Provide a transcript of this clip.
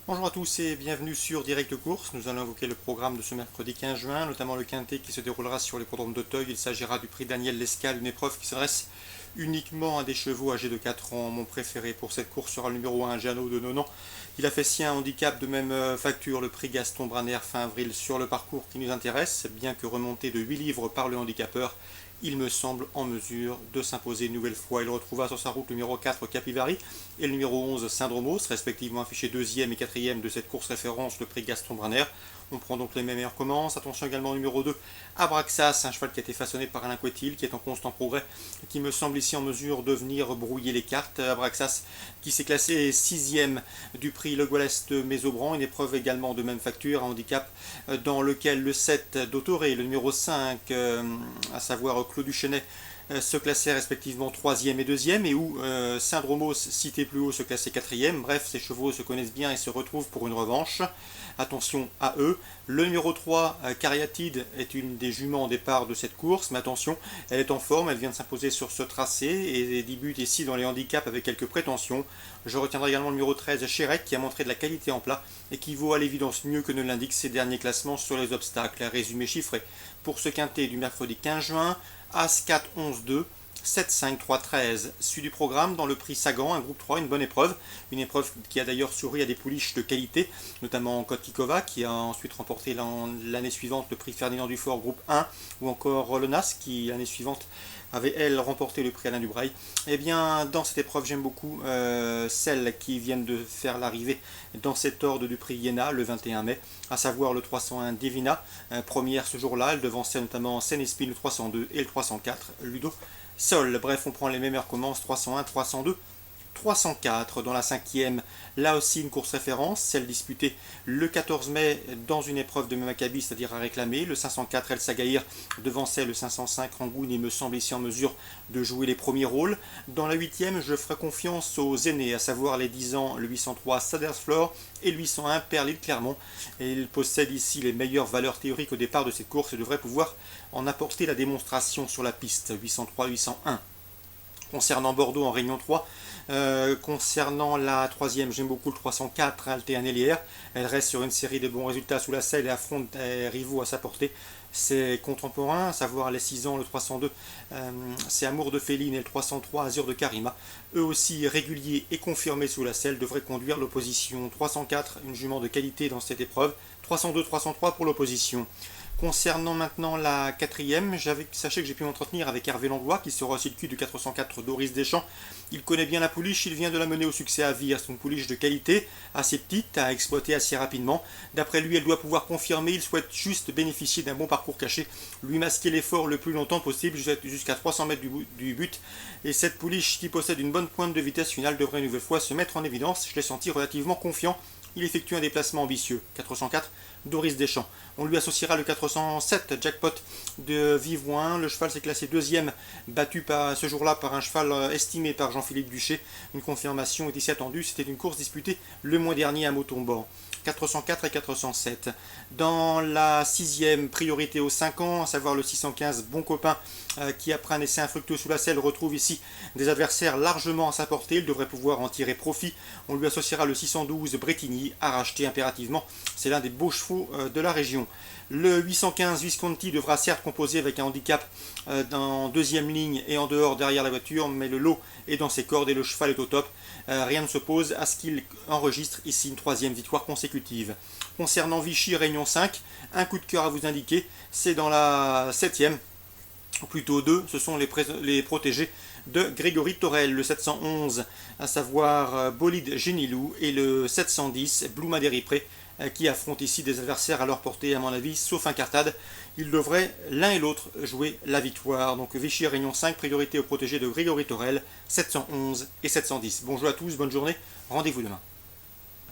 Bonjour à tous et bienvenue sur Direct Course. Nous allons évoquer le programme de ce mercredi 15 juin, notamment le quintet qui se déroulera sur l'hippodrome d'Auteuil. Il s'agira du prix Daniel Lescal, une épreuve qui s'adresse uniquement à des chevaux âgés de 4 ans. Mon préféré pour cette course sera le numéro 1, Jeannot de Nonan. Il a fait sien un handicap de même facture, le prix Gaston Braner fin avril sur le parcours qui nous intéresse. Bien que remonté de 8 livres par le handicapeur, il me semble en mesure de s'imposer une nouvelle fois. Il retrouva sur sa route le numéro 4 Capivari et le numéro 11 Syndromos, respectivement affichés 2e et 4e de cette course référence, le prix Gaston Braner. On prend donc les meilleures commences. Attention également au numéro 2, Abraxas, un cheval qui a été façonné par Alain Couetil, qui est en constant progrès, et qui me semble ici en mesure de venir brouiller les cartes. Abraxas qui s'est classé 6e du prix Le Gaullès de Mésobran, une épreuve également de même facture, un handicap dans lequel le 7 d'Autoré et le numéro 5, à savoir Claude Duchesnay, se classaient respectivement 3e et 2e, et où Syndromos, cité plus haut, se classait 4e. Bref, ces chevaux se connaissent bien et se retrouvent pour une revanche. Attention à eux. Le numéro 3, Cariatide, est une des juments au départ de cette course, mais attention, elle est en forme, elle vient de s'imposer sur ce tracé et débute ici dans les handicaps avec quelques prétentions. Je retiendrai également le numéro 13, Chérec, qui a montré de la qualité en plat et qui vaut à l'évidence mieux que ne l'indiquent ses derniers classements sur les obstacles. Résumé chiffré pour ce quintet du mercredi 15 juin, As 4, 11, 2. 7, 5, 3, 13. Suite du programme dans le prix Sagan, un groupe 3, une bonne épreuve. Une épreuve qui a d'ailleurs souri à des pouliches de qualité, notamment Kotkikova, qui a ensuite remporté l'année suivante le prix Ferdinand Dufort groupe 1, ou encore Rolonas, qui l'année suivante avait elle remporté le prix Alain Dubrail. Eh bien, dans cette épreuve, j'aime beaucoup celles qui viennent de faire l'arrivée dans cet ordre du prix Iéna le 21 mai, à savoir le 301 Divina, première ce jour-là. Elle devançait notamment Seine-Espine le 302 et le 304 Ludo Sol. Bref, on prend les mêmes commences 301, 302, 304 dans la cinquième. Là aussi une course référence, celle disputée le 14 mai dans une épreuve de même acabit, c'est-à-dire à réclamer. Le 504 El Sagaïr devançait le 505 Rangoon et me semble ici en mesure de jouer les premiers rôles. Dans la huitième, je ferai confiance aux aînés, à savoir les 10 ans, le 803 Sadersflor et le 801 Perlil Clermont. Et il possède ici les meilleures valeurs théoriques au départ de cette course et devrait pouvoir en apporter la démonstration sur la piste. 803-801. Concernant Bordeaux en Réunion 3, concernant la troisième, j'aime beaucoup le 304, Altea Nellière. Elle reste sur une série de bons résultats sous la selle et affronte des rivaux à sa portée. Ses contemporains, à savoir les 6 ans, le 302, c'est Amour de Féline et le 303, Azur de Karima. Eux aussi réguliers et confirmés sous la selle, devraient conduire l'opposition. 304, une jument de qualité dans cette épreuve. 302, 303 pour l'opposition. Concernant maintenant la quatrième, sachez que j'ai pu m'entretenir avec Hervé Langlois, qui sera aussi le cul du 404 Doris Deschamps. Il connaît bien la pouliche, il vient de la mener au succès à Vire. C'est une pouliche de qualité, assez petite, à exploiter assez rapidement. D'après lui, elle doit pouvoir confirmer, il souhaite juste bénéficier d'un bon parcours caché, lui masquer l'effort le plus longtemps possible, jusqu'à 300 mètres du but. Et cette pouliche qui possède une bonne pointe de vitesse finale devrait une nouvelle fois se mettre en évidence. Je l'ai senti relativement confiant. Il effectue un déplacement ambitieux. 404, Doris Deschamps. On lui associera le 407, Jackpot de Vivouin. Le cheval s'est classé deuxième, battu ce jour-là par un cheval estimé par Jean-Philippe Duché. Une confirmation est ici attendue. C'était une course disputée le mois dernier à Montauban. 404 et 407. Dans la sixième, priorité aux 5 ans, à savoir le 615 Bon Copain, qui après un essai infructueux sous la selle retrouve ici des adversaires largement à sa portée. Il devrait pouvoir en tirer profit. On lui associera le 612 Bretigny, à racheter impérativement. C'est l'un des beaux chevaux de la région. Le 815 Visconti devra certes composer avec un handicap en deuxième ligne et en dehors derrière la voiture, mais le lot est dans ses cordes et le cheval est au top. Rien ne s'oppose à ce qu'il enregistre ici une troisième victoire consécutive. Concernant Vichy Réunion 5, un coup de cœur à vous indiquer, c'est dans la septième, ou plutôt deux, ce sont les protégés de Grégory Torel, le 711, à savoir Bolide Génilou, et le 710 Blue Madéripré, qui affrontent ici des adversaires à leur portée, à mon avis, sauf incartade. Ils devraient l'un et l'autre jouer la victoire. Donc Vichy Réunion 5, priorité aux protégés de Grégory Torel, 711 et 710. Bonjour à tous, bonne journée, rendez-vous demain.